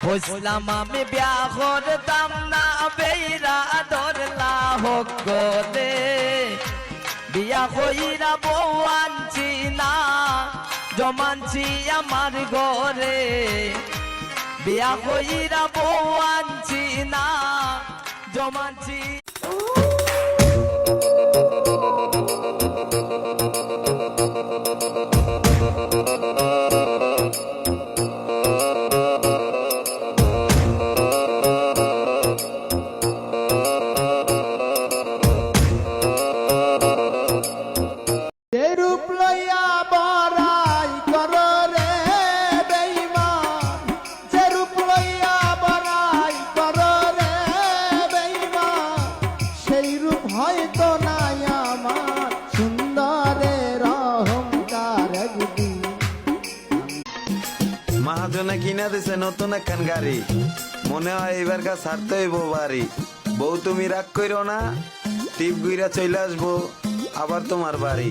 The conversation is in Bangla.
বুঝলাম আমি বিয়া করতাম না বেইরা ধরলা হোক দে বিয়া কইরা বউ আনছি না জমানছি আমার ঘরে বিয়া কইরা বউ আনছি না জমানছি মহাজনে কিনা দিছে নতুন একখান গাড়ি মনে হয় এবার কা ছাড়তে হইব বাড়ি বউ তুমি রাগ কইরো না টিপ গুইরা চলে আসবো আবার তোমার বাড়ি